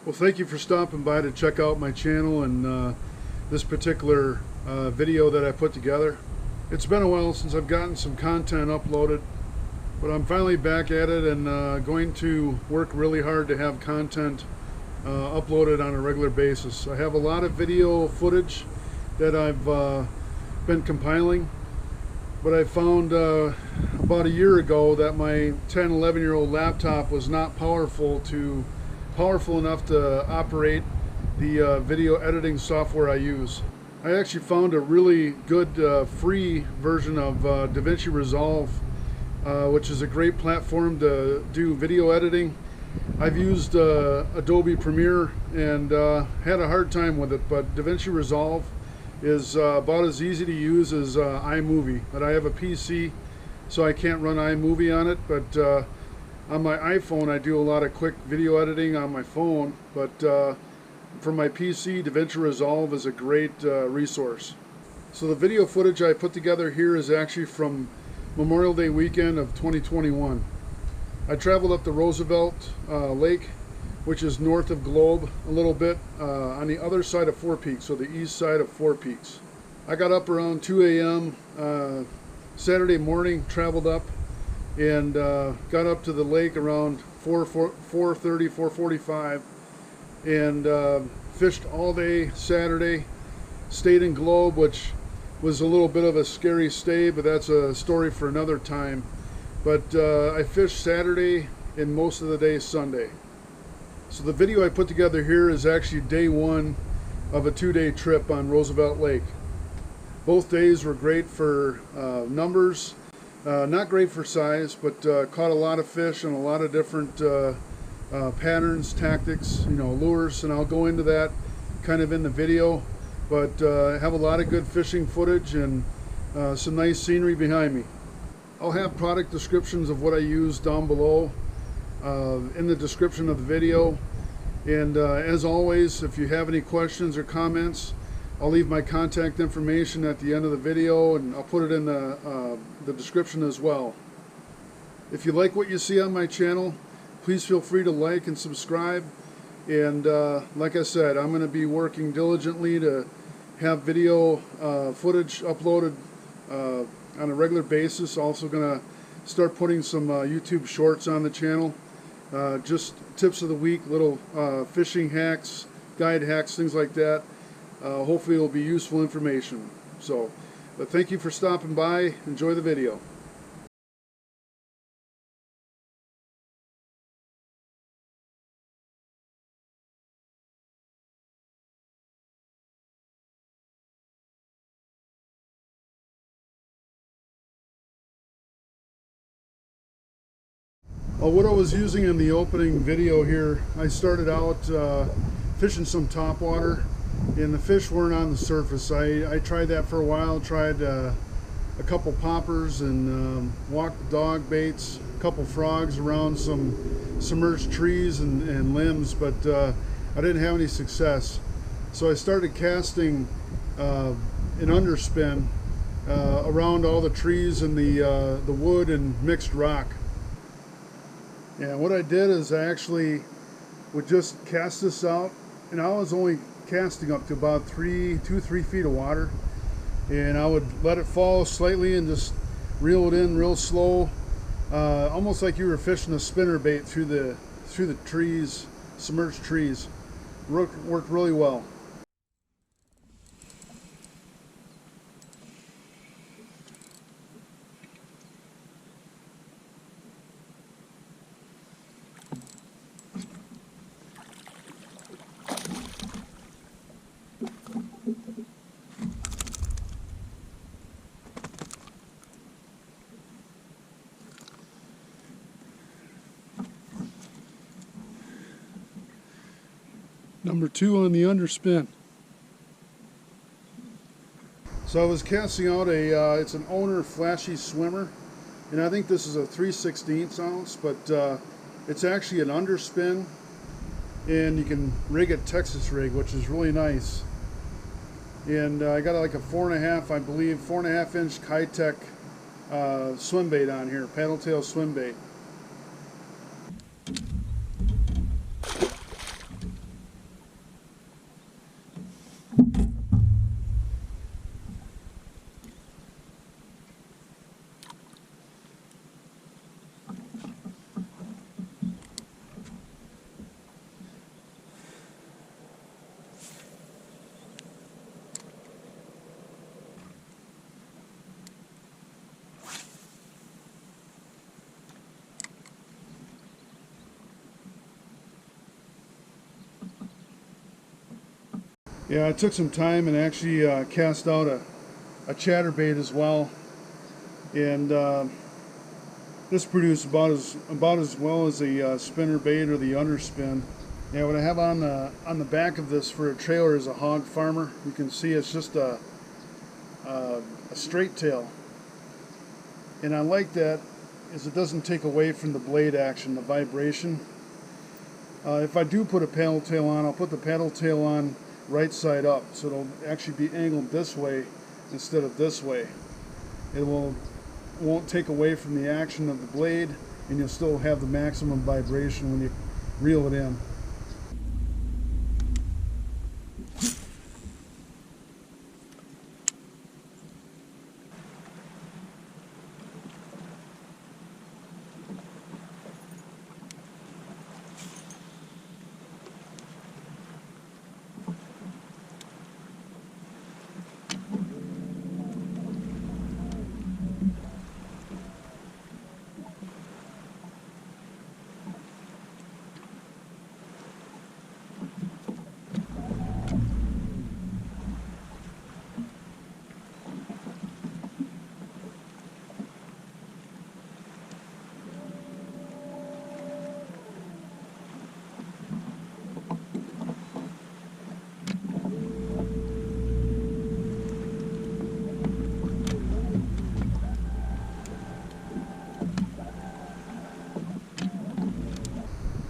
Well, thank you for stopping by to check out my channel and this particular video that I put together. It's been a while since I've gotten some content uploaded, but I'm finally back at it and going to work really hard to have content uploaded on a regular basis. I have a lot of video footage that I've been compiling, but I found about a year ago that my 10-11-year-old laptop was not powerful enough to operate the video editing software I use. I actually found a really good free version of DaVinci Resolve, which is a great platform to do video editing. I've used Adobe Premiere and had a hard time with it, but DaVinci Resolve is about as easy to use as iMovie. But I have a PC, so I can't run iMovie on it, but on my iPhone I do a lot of quick video editing on my phone, but for my PC, DaVinci Resolve is a great resource. So the video footage I put together here is actually from Memorial Day weekend of 2021. I traveled up the Roosevelt Lake, which is north of Globe a little bit, on the other side of Four Peaks, so the east side of Four Peaks. I got up around 2 a.m. Saturday morning, traveled up, and got up to the lake around 4:30, 4:45, and fished all day Saturday. Stayed in Globe, which was a little bit of a scary stay, but that's a story for another time. But I fished Saturday and most of the day Sunday. So the video I put together here is actually day one of a 2-day trip on Roosevelt Lake. Both days were great for numbers. Not great for size, but caught a lot of fish and a lot of different patterns, tactics, lures, and I'll go into that kind of in the video. But have a lot of good fishing footage and some nice scenery behind me. I'll have product descriptions of what I use down below in the description of the video. And as always, if you have any questions or comments, I'll leave my contact information at the end of the video, and I'll put it in the description as well. If you like what you see on my channel, please feel free to like and subscribe. And like I said, I'm going to be working diligently to have video footage uploaded on a regular basis. Also going to start putting some YouTube shorts on the channel. Just tips of the week, little fishing hacks, guide hacks, things like that. Hopefully it'll be useful information. But thank you for stopping by. Enjoy the video. What I was using in the opening video here, I started out fishing some topwater, and the fish weren't on the surface. I tried that for a while, tried a couple poppers and walked the dog baits, a couple frogs around some submerged trees and limbs, but I didn't have any success. So I started casting an underspin around all the trees and the wood and mixed rock. And what I did is I actually would just cast this out, and I was only casting up to about 2-3 feet of water, and I would let it fall slightly and just reel it in real slow, almost like you were fishing a spinnerbait through the trees, submerged trees. Worked really well. Number 2 on the underspin. So I was casting out it's an owner flashy swimmer, and I think this is a 3/16 ounce, but it's actually an underspin, and you can rig a Texas rig, which is really nice. And I got like a 4.5, I believe, 4.5 inch Keitech swim bait on here, paddle tail swim bait. Yeah, I took some time and actually cast out a chatterbait as well, and this produced about as well as a spinnerbait or the underspin. Yeah, what I have on the back of this for a trailer is a Hogfarmer. You can see it's just a straight tail, and I like that is it doesn't take away from the blade action, the vibration. If I do put a paddle tail on, I'll put the paddle tail on right side up, so it'll actually be angled this way instead of this way. It won't take away from the action of the blade, and you'll still have the maximum vibration when you reel it in.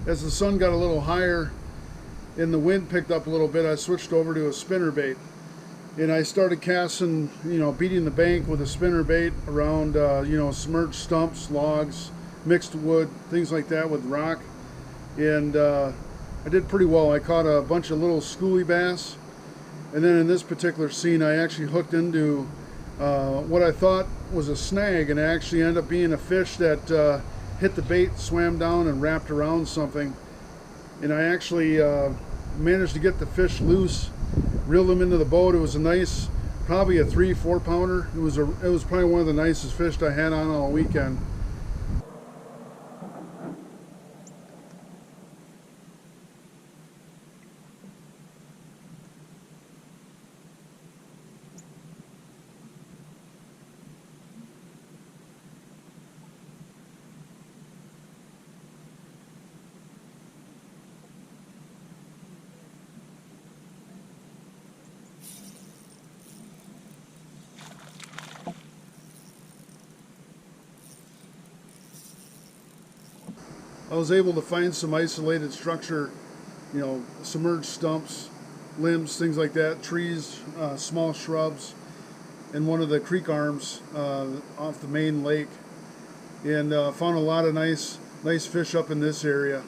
As the sun got a little higher and the wind picked up a little bit, I switched over to a spinnerbait, and I started casting, beating the bank with a spinnerbait around, submerged stumps, logs, mixed wood, things like that with rock, and I did pretty well. I caught a bunch of little schoolie bass, and then in this particular scene I actually hooked into what I thought was a snag, and it actually ended up being a fish that hit the bait, swam down, and wrapped around something. And I actually managed to get the fish loose, reeled him into the boat. It was a nice, probably a 3-4 pounder. It was probably one of the nicest fish I had on all weekend. I was able to find some isolated structure, submerged stumps, limbs, things like that, trees, small shrubs, and one of the creek arms off the main lake, and found a lot of nice fish up in this area.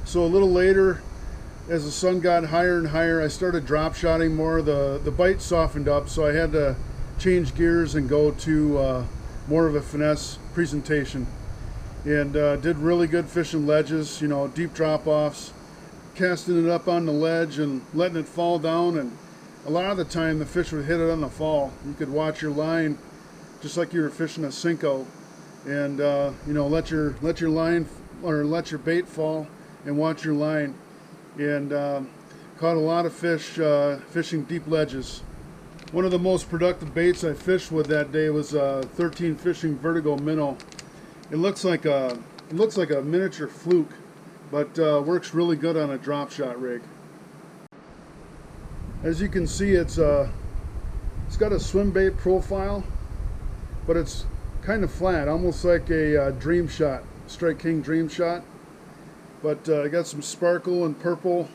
So a little later, as the sun got higher and higher, I started drop shotting more. The bite softened up, so I had to change gears and go to more of a finesse presentation. And did really good fishing ledges, deep drop-offs, casting it up on the ledge and letting it fall down. And a lot of the time, the fish would hit it on the fall. You could watch your line just like you were fishing a Cinco, and let your line or let your bait fall and watch your line, and caught a lot of fish fishing deep ledges. One of the most productive baits I fished with that day was 13 Fishing Vertigo Minnow. It looks like a miniature fluke, but works really good on a drop shot rig. As you can see, it's got a swim bait profile, but it's kind of flat, almost like a Dream Shot, Strike King Dream Shot. But I got some sparkle and purple.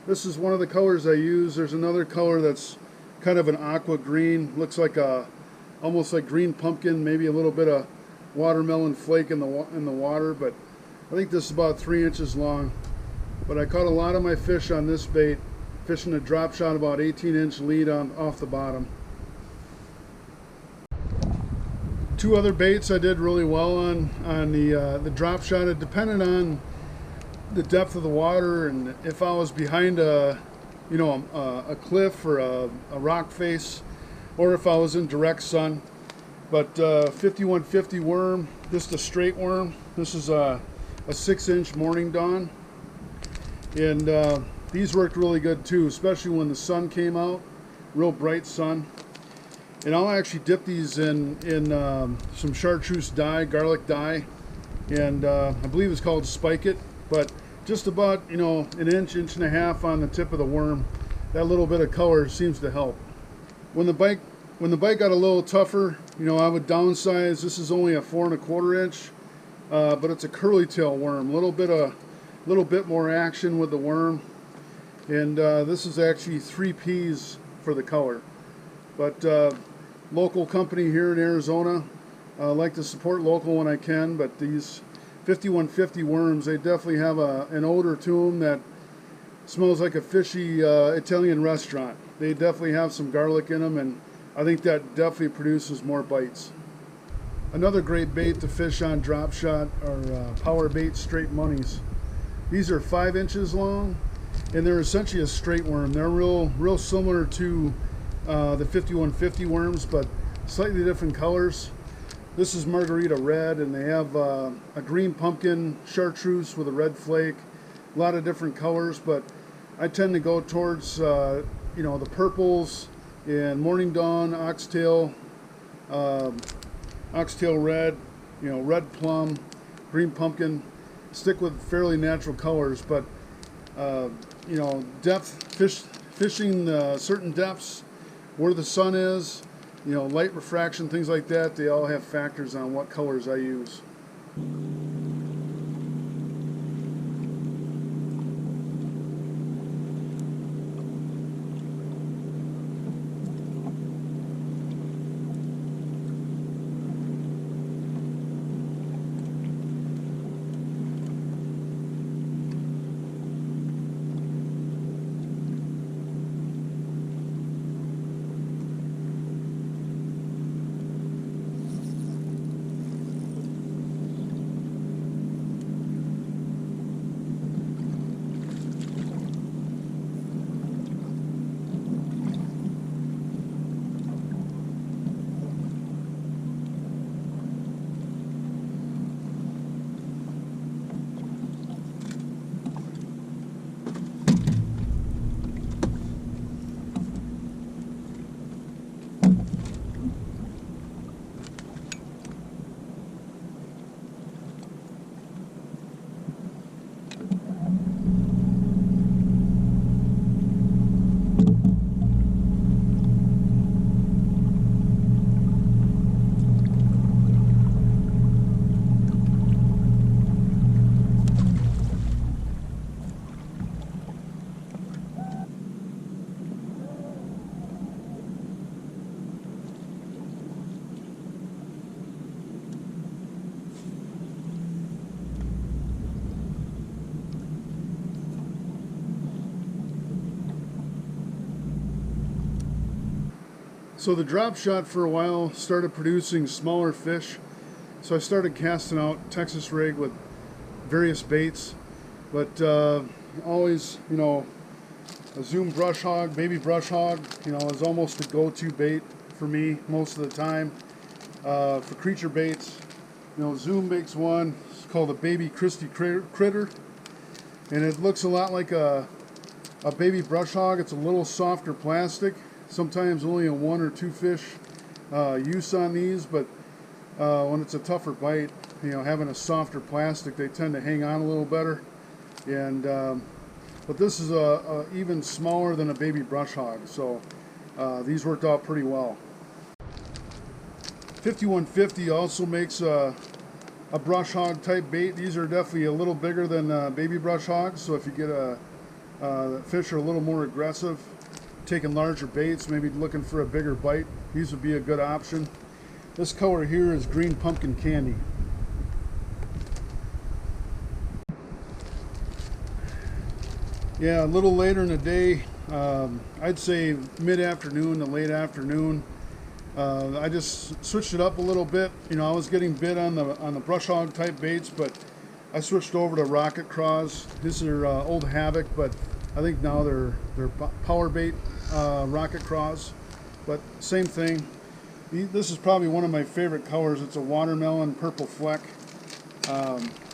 This is one of the colors I use. There's another color that's kind of an aqua green, looks like almost like green pumpkin, maybe a little bit of watermelon flake in the water. But I think this is about 3 inches long, but I caught a lot of my fish on this bait, fishing a drop shot about 18-inch lead off the bottom. 2 other baits I did really well on the drop shot. It depended on the depth of the water and if I was behind a cliff or a rock face, or if I was in direct sun. But 5150 worm, just a straight worm. This is a 6-inch morning dawn, and these worked really good too, especially when the sun came out, real bright sun. And I'll actually dip these in some chartreuse dye, garlic dye, and I believe it's called Spike It, but just about, you know, an inch and a half on the tip of the worm. That little bit of color seems to help. When the bite got a little tougher, you know, I would downsize. This is only a 4 1/4 inch, but it's a curly tail worm. A little bit more action with the worm, and this is actually 3 Ps for the color. But local company here in Arizona. I like to support local when I can, but these 5150 worms, they definitely have an odor to them that smells like a fishy Italian restaurant. They definitely have some garlic in them, and I think that definitely produces more bites. Another great bait to fish on drop shot are Powerbait straight moneys. These are 5 inches long, and they're essentially a straight worm. They're real similar to the 5150 worms, but slightly different colors. This is margarita red, and they have a green pumpkin, chartreuse with a red flake, a lot of different colors, but I tend to go towards the purples and morning dawn, oxtail red, red plum, green pumpkin. Stick with fairly natural colors, but fishing certain depths where the sun is, light refraction, things like that, they all have factors on what colors I use. So the drop shot for a while started producing smaller fish, so I started casting out Texas rig with various baits, but always, a Zoom brush hog, baby brush hog, is almost a go-to bait for me most of the time. For creature baits, Zoom makes one, it's called a baby Christie Critter, and it looks a lot like a baby brush hog. It's a little softer plastic. Sometimes only a 1 or 2 fish use on these, but when it's a tougher bite, having a softer plastic, they tend to hang on a little better. And but this is even smaller than a baby brush hog, so these worked out pretty well. 5150 also makes a brush hog type bait. These are definitely a little bigger than baby brush hogs, so if you get fish are a little more aggressive, taking larger baits, maybe looking for a bigger bite, these would be a good option. This color here is green pumpkin candy. Yeah, a little later in the day, I'd say mid-afternoon to late afternoon. I just switched it up a little bit. You know, I was getting bit on the brush hog type baits, but I switched over to Rocket Craws. These are old Havoc, but I think now they're Powerbait Rocket Craws. But same thing. This is probably one of my favorite colors. It's a watermelon purple fleck.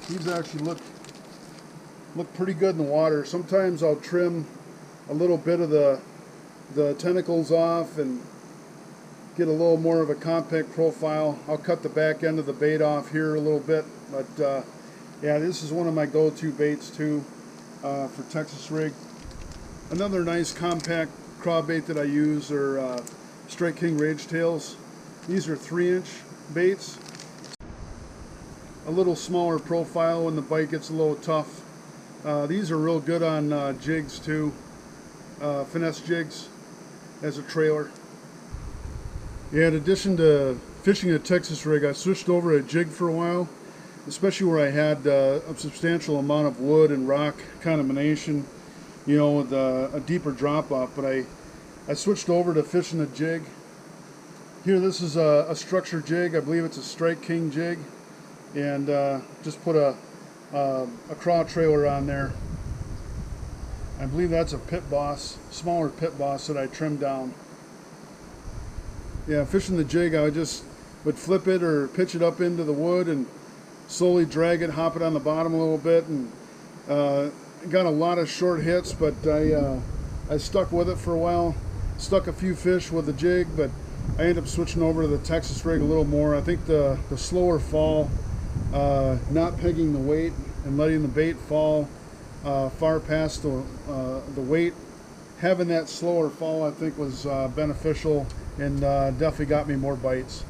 These actually look pretty good in the water. Sometimes I'll trim a little bit of the tentacles off and get a little more of a compact profile. I'll cut the back end of the bait off here a little bit, but yeah, this is one of my go-to baits too for Texas rig. Another nice compact craw bait that I use are Strike King Rage Tails. These are 3-inch baits. A little smaller profile when the bite gets a little tough. These are real good on jigs too, finesse jigs as a trailer. Yeah, in addition to fishing a Texas rig, I switched over to jig for a while, especially where I had a substantial amount of wood and rock combination, you know, with a deeper drop off. But I switched over to fishing a jig. Here, this is a structure jig. I believe it's a Strike King jig, and just put a craw trailer on there. I believe that's a Pit Boss, smaller Pit Boss that I trimmed down. Yeah, fishing the jig, I would flip it or pitch it up into the wood and slowly drag it, hop it on the bottom a little bit, and got a lot of short hits, but I stuck with it for a while. Stuck a few fish with the jig, but I ended up switching over to the Texas rig a little more. I think the slower fall, not pegging the weight and letting the bait fall far past the weight, having that slower fall I think was beneficial, and definitely got me more bites.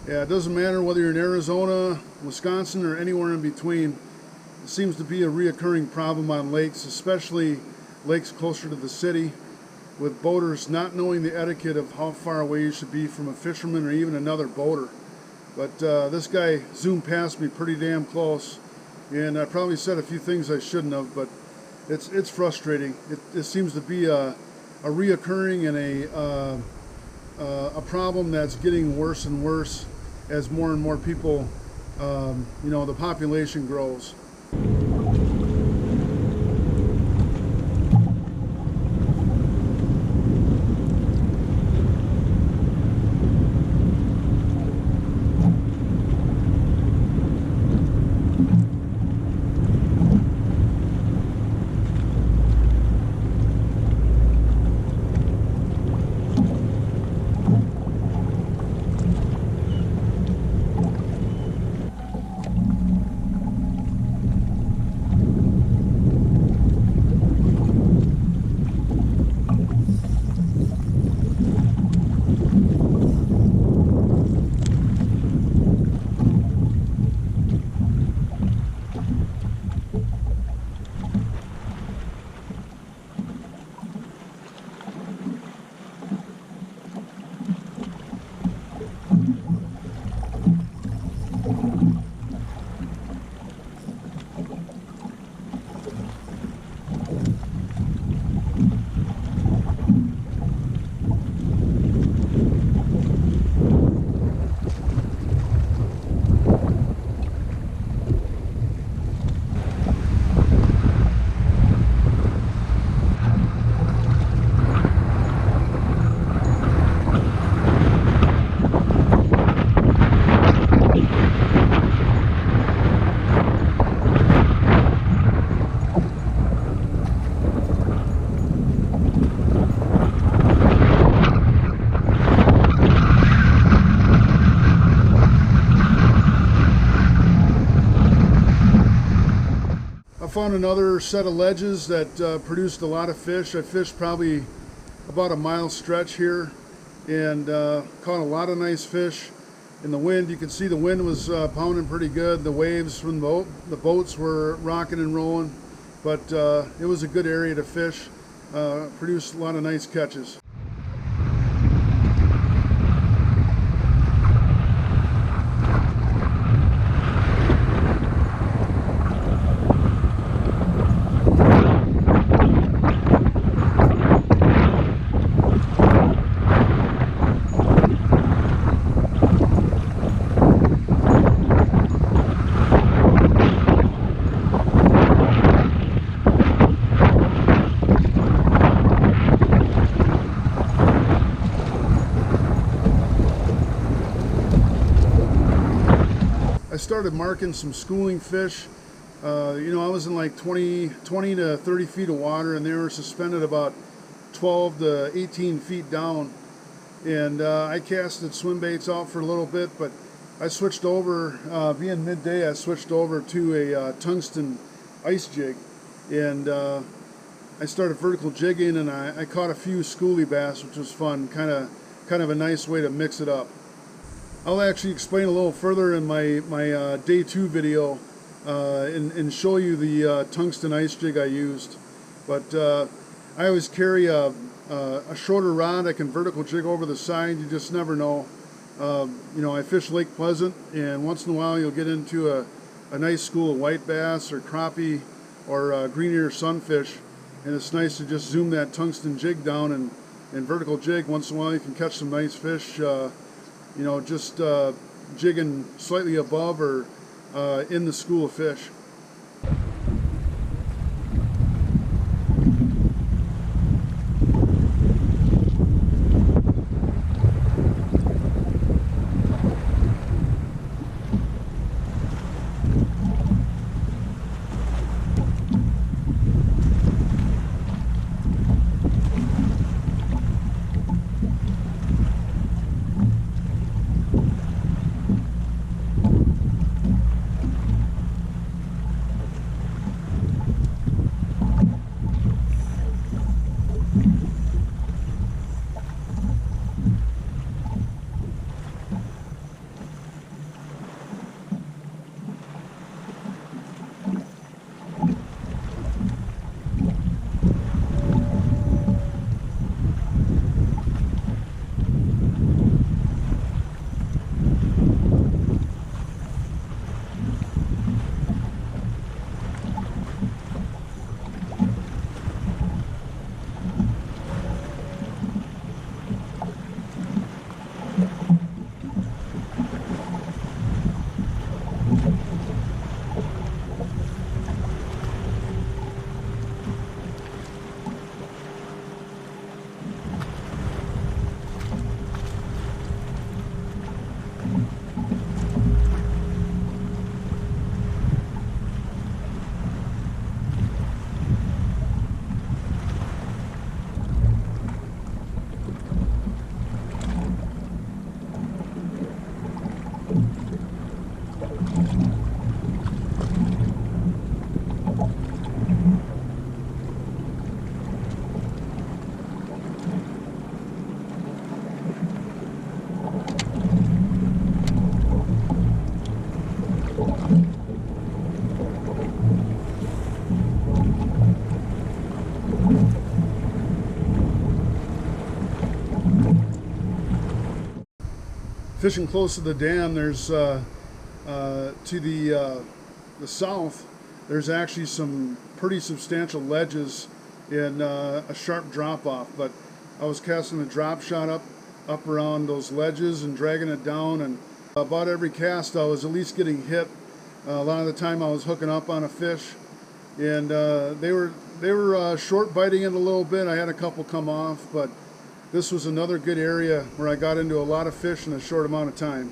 It doesn't matter whether you're in Arizona, Wisconsin, or anywhere in between. It seems to be a reoccurring problem on lakes, especially lakes closer to the city, with boaters not knowing the etiquette of how far away you should be from a fisherman or even another boater. But this guy zoomed past me pretty damn close, and I probably said a few things I shouldn't have, but it's frustrating. It seems to be a reoccurring and a problem that's getting worse and worse as more and more people, you know, the population grows. found another set of ledges that produced a lot of fish. I fished probably about a mile stretch here and caught a lot of nice fish. In the wind, you can see the wind was pounding pretty good. The waves from the boats were rocking and rolling, but it was a good area to fish. Produced a lot of nice catches. I started marking some schooling fish. You know, I was in like 20 to 30 feet of water, and they were suspended about 12 to 18 feet down. And I casted swimbaits out for a little bit, but I switched over, being midday, I switched over to a tungsten ice jig. And I started vertical jigging, and I caught a few schoolie bass, which was fun, kind of a nice way to mix it up. I'll actually explain a little further in my day 2 video and show you the tungsten ice jig I used. But I always carry a shorter rod. I can vertical jig over the side. You just never know. You know, I fish Lake Pleasant, and once in a while you'll get into a nice school of white bass or crappie or green ear sunfish, and it's nice to just zoom that tungsten jig down and vertical jig. Once in a while you can catch some nice fish. You know, just jigging slightly above or in the school of fish. Fishing close to the dam, there's to the south, there's actually some pretty substantial ledges and a sharp drop off. But I was casting a drop shot up around those ledges and dragging it down, and about every cast I was at least getting hit. A lot of the time I was hooking up on a fish, and they were short biting it a little bit. I had a couple come off, but this was another good area where I got into a lot of fish in a short amount of time.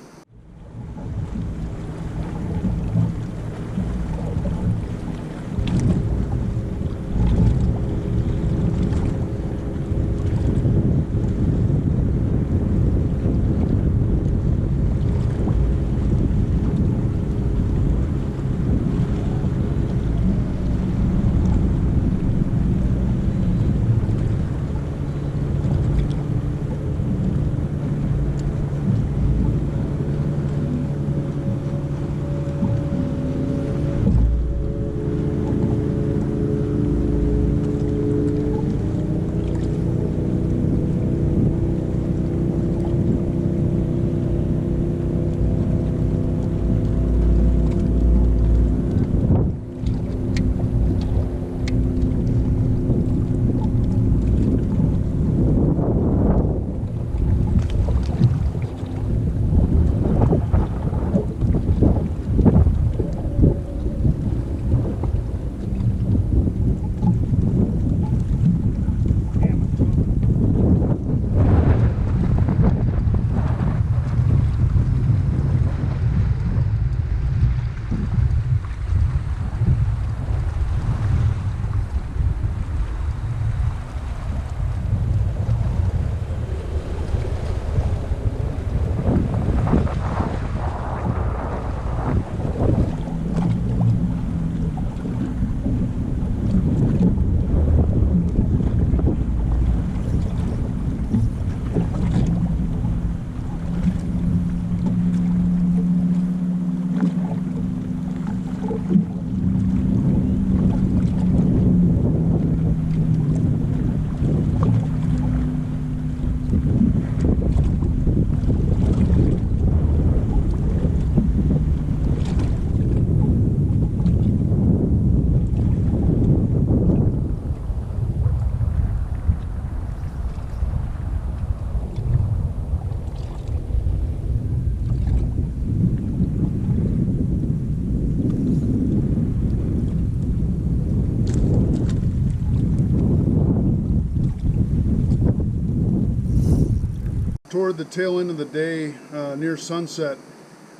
toward the tail end of the day, near sunset,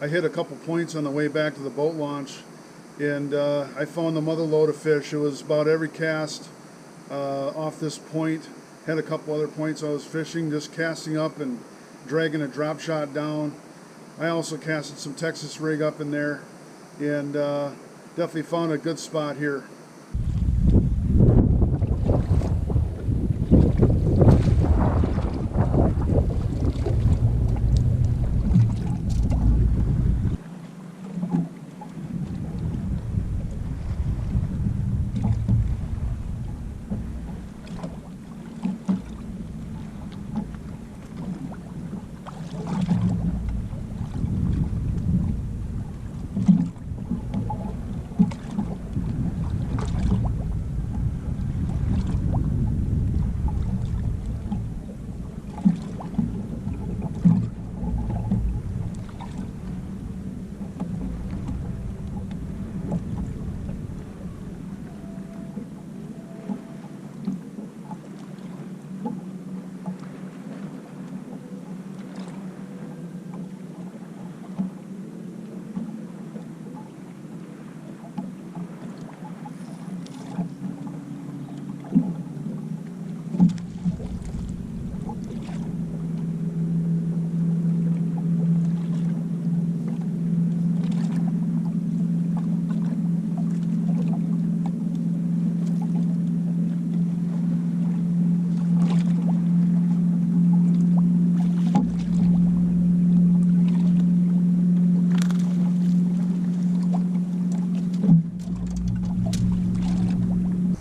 I hit a couple points on the way back to the boat launch, and I found the mother lode of fish. It was about every cast off this point. Had a couple other points I was fishing, just casting up and dragging a drop shot down. I also casted some Texas rig up in there, and definitely found a good spot here.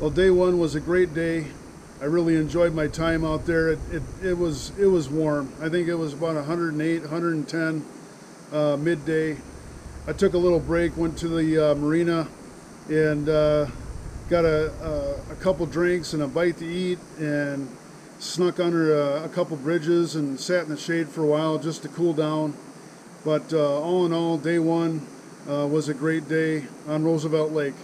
Well, day one was a great day. I really enjoyed my time out there. It was warm. I think it was about 108, 110 midday. I took a little break, went to the marina, and got a couple drinks and a bite to eat, and snuck under a couple bridges and sat in the shade for a while just to cool down. But all in all, day one was a great day on Roosevelt Lake.